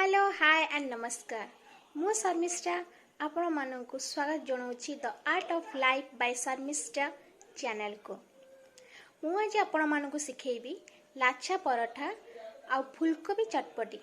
Hello hi and नमस्कार मु शर्मिष्ठा आपण मानक स्वागत जनाऊँगी the art of life by Sharmishtha channel को। मु आज आपण मानक शिखेबी लाछा पराठा आ फूलकोबी चटपटी।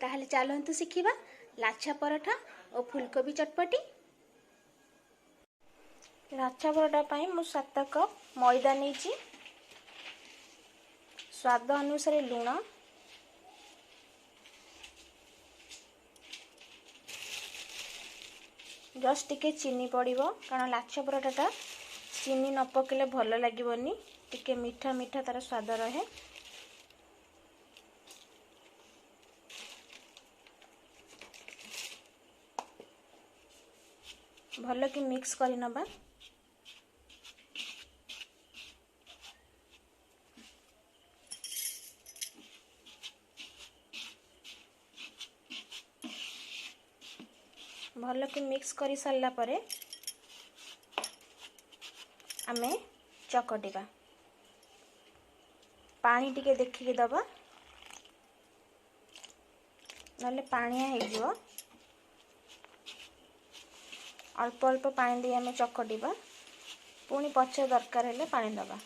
ताहले चलतु शिखिबा लाछा पराठा और फूलकोबी चटपटी। लाछा पराठा पाई मु 7 कप मैदा नेची, स्वाद अनुसार लूण, जस्ट टिके चीनी पड़िबो कारण लाछा पराठाटा चीनी न पकेले भल लागिबोनी, टिके मीठा मीठा तार स्वाद रहे। भल कि मिक्स करि नबा। भल कि मिक्स करी सारला परे आमे चकटिबा। पानी टिके देखिके दबा नले पानिया हे जिवो। अल्प अल्प पानी दे आमे चकटिबा, पुणी पछे दरकार हेले पानी दबा।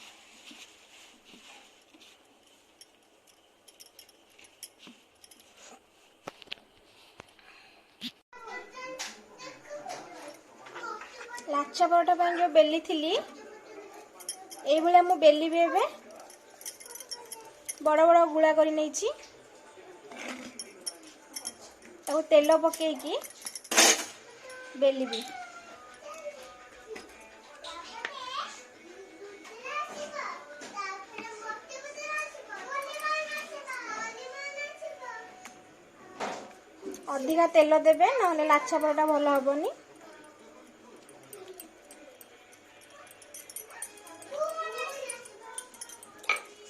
लाछा पराठा पाई जो बेली थिली ए भलिया मु बेली बे बे बड़ बड़ गुळा करी नैची। ताको तेल पकेकी बेली भी। अधिका तेल देबे नहले लाछा पराठा भल हबनी।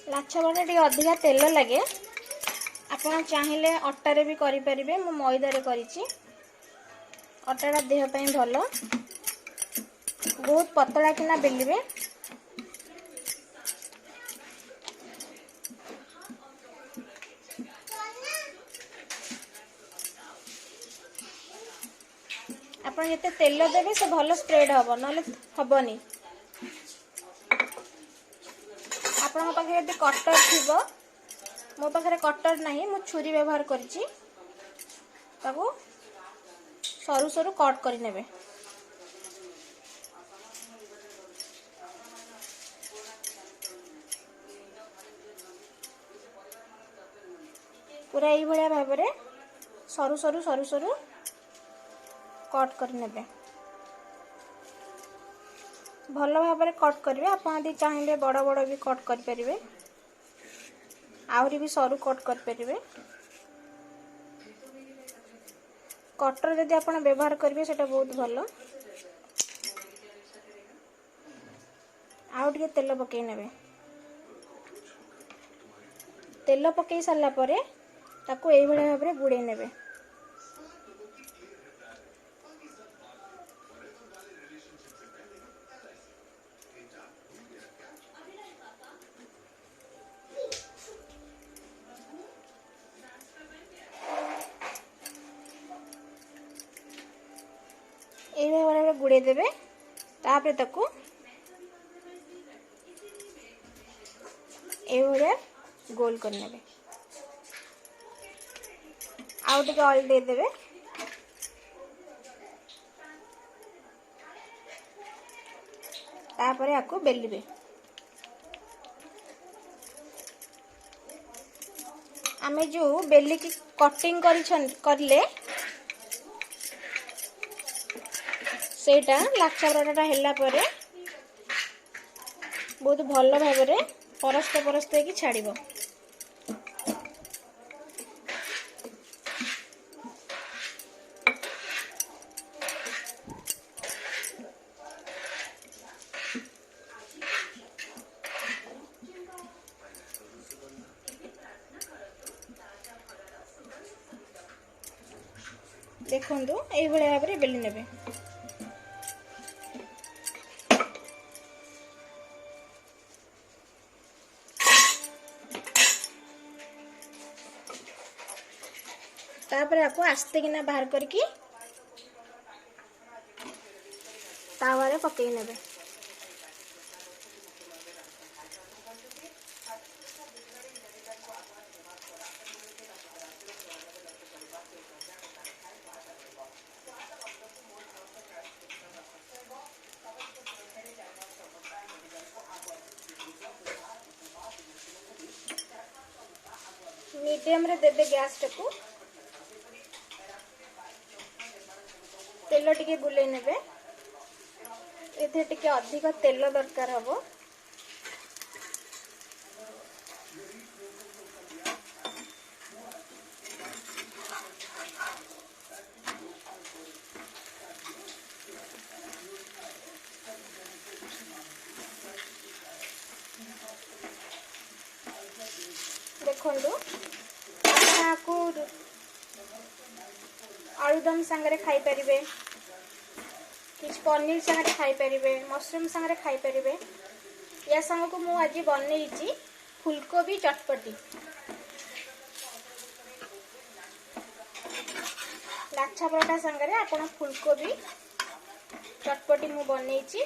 लाछा पराठा टी अधिका तेल लगे, आपण चाहिले अट्टा भी करि परिबे। मु मैदा रे करिछि। अट्टाटा देह पई भल। बहुत पतला किना बेलिबे। आपण जते तेल देबे से भल स्प्रेड हबो नले हबनी। आपन पाखे यदि कटर थिबो, मो पाखे कटर नहीं, मु छुरी व्यवहार करिछि। ताको सरू सरू कट करि नेबे। पूरा एई भलिया भाबरे सरू सरू सरू सरू कट करि नेबे। भल भाव में कट करेंगे। आप चाहिए बड़ बड़ भी कट करेंगे, आहरी भी सरू कट करेंगे। कटर जदि आप व्यवहार करेंगे सेटा बहुत भल। आउ टिके तेल पकई नेबे। तेल पकई सारला परे ताको एई भलिया भाव में गुड़े नेबे। ये गुड़े देवे। तापरे ताकू ये गोल कर नेबे। आउ टिके ऑयल दे देवे। तापरे आकू बेलिबे। आमे जो बेली की कटिंग करले सेटा लाछा पराठा हेला परे बहुत भल भाव में परस्त परस्त की छाड़िबो। देखंतु एई भलिया भाव में बेली नेबे। तापर आपको आस्ते किना बाहर करके तावारे पकई नेबे। मीडियम रे देबे गैस टाकू तेल टिके बुले नेबे। एथे टिके अधिक तेल दरकार हबो। देखंदु आपको आलूदम संगे खाई परिबे, किछ पनीर संगे खाई परिबे, मशरूम संगे खाई परिबे। या संग को मु आज बनैछि फूलकोबी चटपटी। लाछा परोटा संगे आपण फूलकोबी चटपटी मु बनैछि।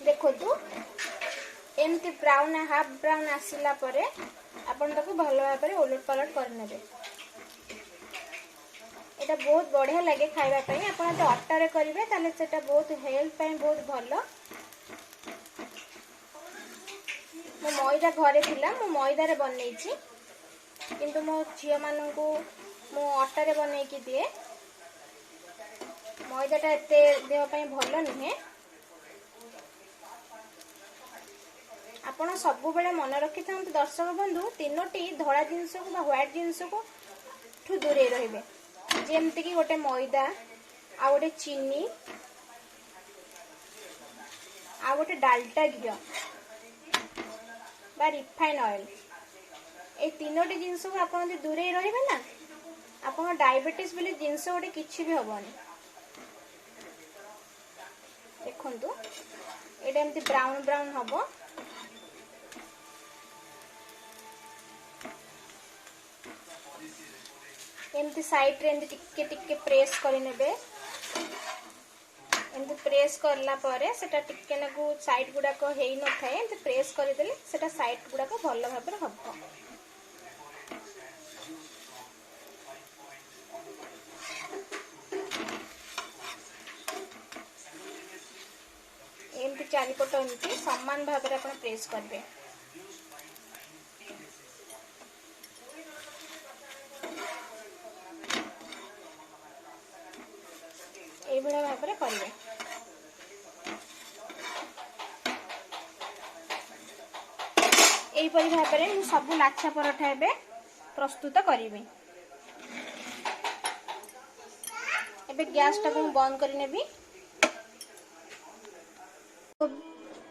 देखो एमती ब्राउन हाफ ब्राउन आसिला परे आपण ताको भलो भाबरे ओलट पलट करनेबे। एटा बहुत बढ़िया लगे खाइबा पई। आपण तो आटा रे करिवे ताले सेटा बहुत हेल्थ पई बहुत भलो। मो मैदा घरे थिला मो मैदा रे बनैछि, किंतु मो झियो मानन को मो आटा रे बनै कि दिए। मैदाटा एते देह पई भलो नहे। आपण सबु बेले मन रखि थांतु दर्शक बंधु तीनोटी धड़ा जिनस को व्हाइट जिनस को ठु दूरे रहिबे। जेमति कि गोटे मैदा आ गोटे चीनी आ गोटे डालटा घी बा रिफाइन ऑयल ए तीनोटी जिनस को आपण जे दूरे रहिबे ना आपण डायबिटीज बोली जिनस गोटे किछि भी हबनी। देखंतु एटा एमति ब्राउन ब्राउन हबो। एमती साइड रे एमती टिके टिके प्रेस करि नेबे। एमती प्रेस करला परे सेटा टिके नगु साइड गुडा को हेई न थाए एमती प्रेस करि देले सेटा साइड गुडा को भलो भाबरे हबो। एमती चारिपट एमती समान भाबरे आपण प्रेस करबे। एभला भाबरे करिवे। एई परि भाबरे मु सब लाछा परोठा एबे प्रस्तुत करिवे। एबे गैस टा को बंद करि नेबी।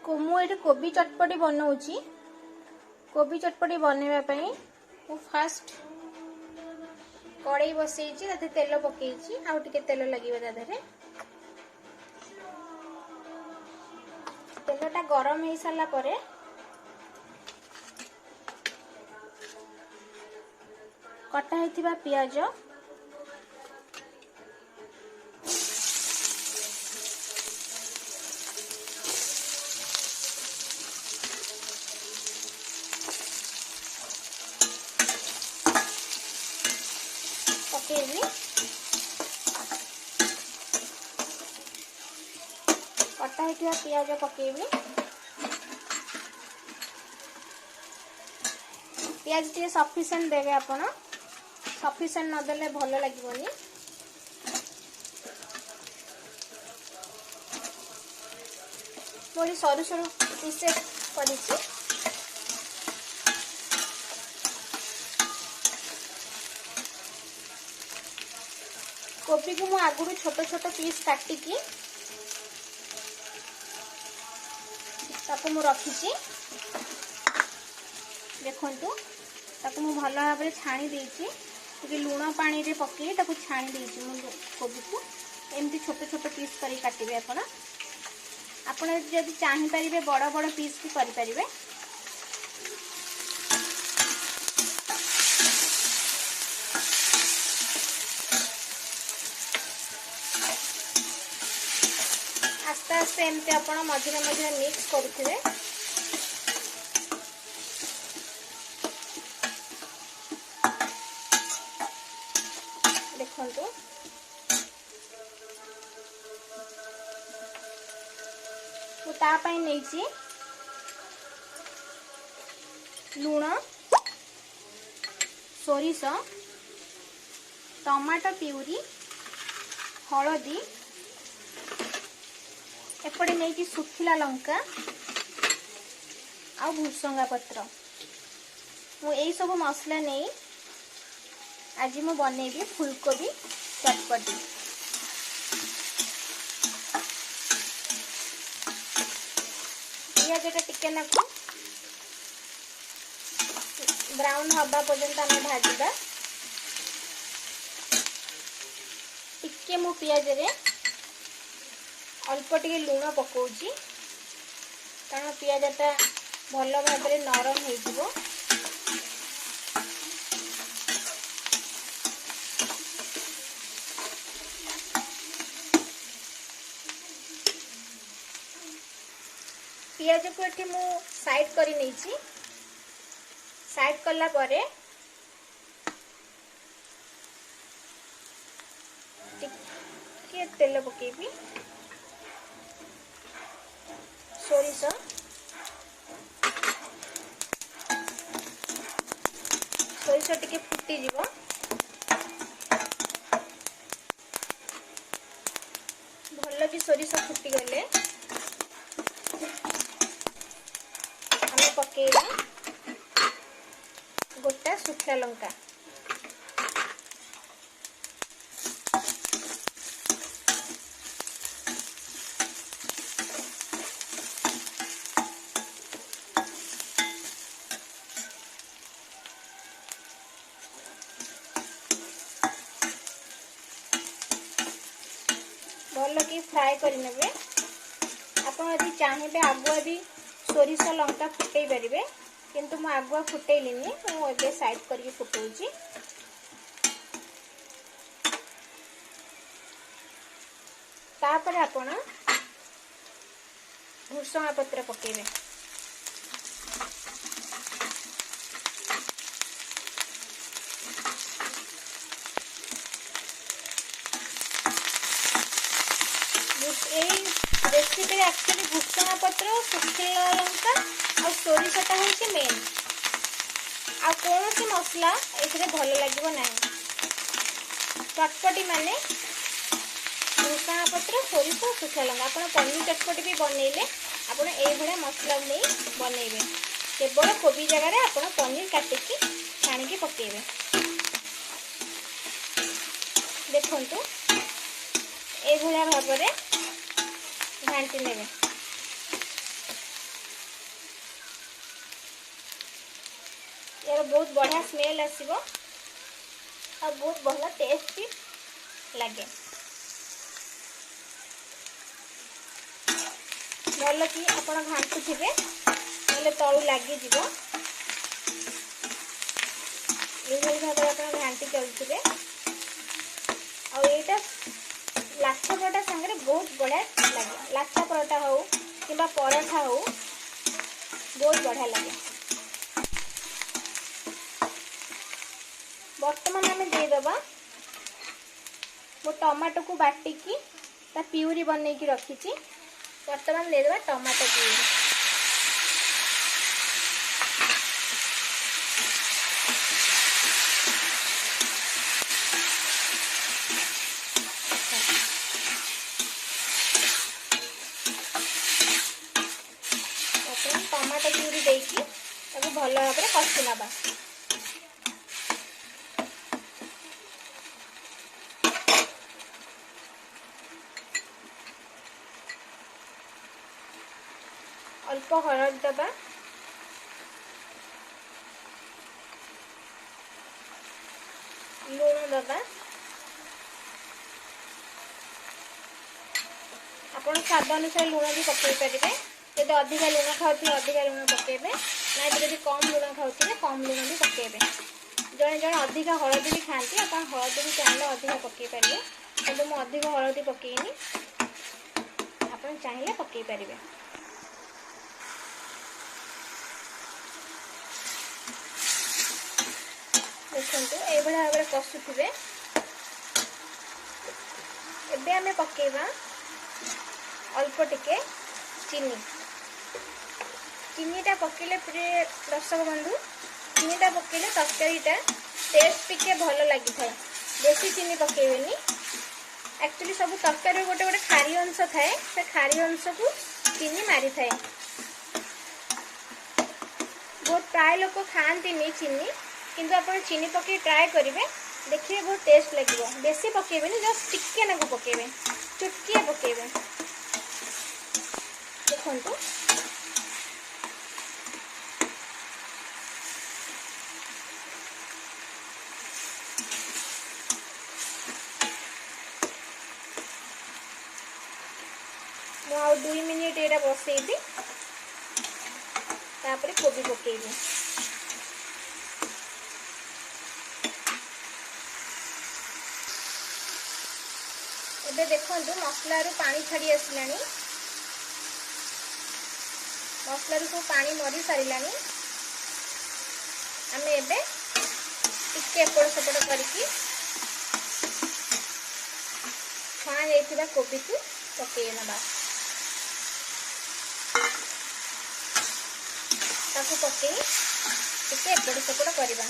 मु एटे कोबी चटपटी बनौछि। कोबी चटपटी बनेबा पई मु फास्ट कड़ाई बसैछि, ताते तेल पकेइछि, आउ टिके तेल लागिबे दादरे। तेलटा गरम हो सारा परे कटा हेथिबा पियाज पकेइबी। कटा हेथिबा पियाज पकेइबी। पियाज टे सफिशिएंट देबे आपण। सफिशिएंट न देले भलो लागिबोनी। मोरी सरू सरू पीसेस करिछि। कोबी को मु आगुरु छोट छोट पीस काटिकी ताको मु रखिछि। देखंतु ताको मु भलो भाबरे छाणी देइछि। टिके लूण पानी रे पके ताको छाणी देइछि। मु कोबी को एमती छोट छोट पीस करी काटिबे आपण। आपण जदि चाहि परिबे बड़ बड़ पीस भी करि परिबे। भलसे एमती आपण मझे मझे मिक्स करुथिबे। देखंतु मु ता पई नेछि लूण, सोरिष, टमाटो प्यूरी, हलदी, एपटे नहीं कि सुखिला लंका आ भुसंगा पत्र। मु यही सब मसला नहीं आज मु बनैबी फुलकोबी चटपटी। पियाज टिके नाकु ब्राउन हवा पर्यंत आम भाजवा। टिके मु पियाज रे अल्प टिके लूण पकाउची कारण पियाजटा भल भाव नरम हो। पियाज को एठी मु साइड करी नैची। साइड कला परे टिके तेल पकेबी, सोरिष, सोरिष टिके फुटी जीवो। भल कि सोरिष फुटी गले आमे पकेइबा गोटा सुखा लंका। भल कि फ्राए करने आपड़ यदि चाहिए आगुआ भी सोरिष लंका फुटई पारे किंतु मु आगुआ फुटेलिनी मुझे साइड करके फुटाऊँगी। तापर आपण भुसंगा पत्र पकेबे। रेसिपी एक्चुअली भुसंगा पत्र सुखिला लंका और सोरिषटा हूँ मेन आ कौन सी मसला ए भल लगे ना। चटपटी माने भुसंगा पत्र सोरिष सुखिला लंका। आप पनीर चटपटी भी बनइले आपड़ ये मसला नहीं बनइबे। केवल कोबी जगह आप पनीर काटिकी छाणिकी पकेबे। देखंतु ए भाव में घाटी ने यार बहुत बढ़िया स्मेल आसीबो और बहुत भल टेस्ट भी लगे। भल कि आपण घाटू थे ना तलू लगी जीव ये भाव आप घाटी चलुवे। आईटा लाछा परोटा संगे बहुत बढ़िया लगे। लाछा परोटा हो कि पराठा हो बहुत बढ़िया लगे। बर्तमान आम देदबा मो टमाटो को बाटिकी ता प्यूरी बनईकी रखी। बर्तमान देदबा टमाटो प्यूरी। टमाटो प्यूरी देकी भल भाव में कषि नवा। अल्प हलद दबा, लूण दबा। आपण स्वाद अनुसार लूण भी पकई पारे। जब अधिका लुण खाते अधिका लुण पकेबे ना जब कम लुण खाते कम लुण भी पकेबे। जड़े जड़े अधिका हलदी भी खाती आप हलदी भी चाहिए अधिका पकई पारे कि मुझे अधिक हलदी पकईनी आप ଆପଣ ଚାହିଁଲେ ପକାଇ ପାରିବେ। ଦେଖନ୍ତୁ এইଭଳି ଭାବରେ କଷୁଥିବେ। ଏବେ ଆମେ ପକାଇବା ଅଳ୍ପ ଟିକେ ଚିନି। ଚିନିଟା ପକାଇଲେ ପ୍ରିୟ ଦର୍ଶକ ବନ୍ଧୁ, ଚିନିଟା ପକାଇଲେ ତରକାରୀଟା टेस्ट टिके भल लगी था। बेसी चीनी पकेबेनी। एक्चुअली सब तरकारी गोटे गोटे खारी अंश थाए, से खारी अंश को चीनी मारी थाए। बहुत प्राय लोक खाती चीनी, किंतु आप चीनी पकई ट्राए करेंगे, देखिए बहुत टेस्ट लगे। बेसी पकेबेनी, जस्ट टिके नाकु पकेबे, चुटकिए पकेबे। देखंतु मु आ 2 मिनिट एटा बसैबी, तापर कोबी पकेबी। एबे देखंतु मसला रु पानी छाड़ी आसिलानी, मसला रु पानी मरी सारिलानी। आमे एबे टिके एपड़ सेपड़ करके छाण जाइथिबा कोबी को पकेई नबा। ताकू पकई टिके एपड़ सेपड़ करबा।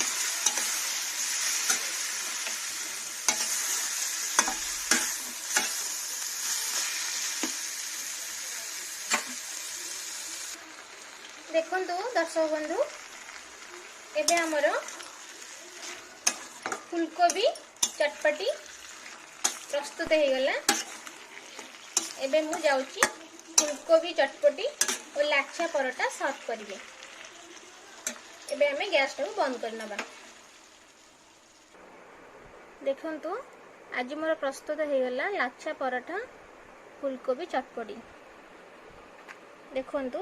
देखंतु दर्शक बंधु, एबे हमर फूलकोबी चटपटी प्रस्तुत हो गला। एबे मु जाउची फूलकोबी चटपटी और लाछा परोटा सर्व करिवे। एबे हमें गैस टाକୁ बंद कर नबा। देखंतु आज मोर प्रस्तुत हो गला लाछा परोटा फूलकोबी चटपटी। देखंतु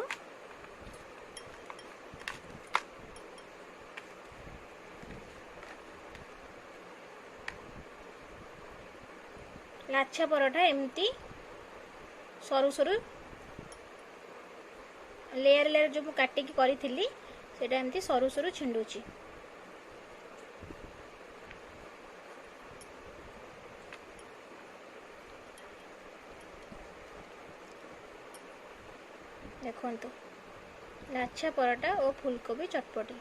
लाछा परोटा एमती सरू सरू लेयर लेयर जो काटिक करी थी सेटा एमती सरू सरू छिंडुची। देखंतु लाछा परोटा और फूलकोबी चटपटी।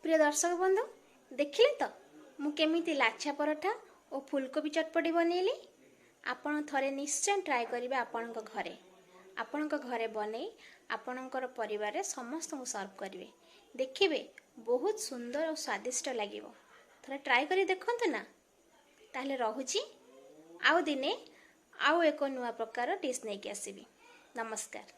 प्रिय दर्शक बंधु, देखिले तो मु केमिति लाछा परोठा और फूलकोबी चटपटी बनैली। आपण थरे निश्चय ट्राए करिवे आपणक घरे। आपणक घरे बनै आपणकर परिवार रे समस्त को सर्व करिवे। देखिबे बहुत सुंदर और स्वादिष्ट लागिवो। थरे ट्राए करी देखंतु ना। ताहले रहुची, आउ दिने आउ एको नुआ प्रकार डिश नै के आसीबी। नमस्कार।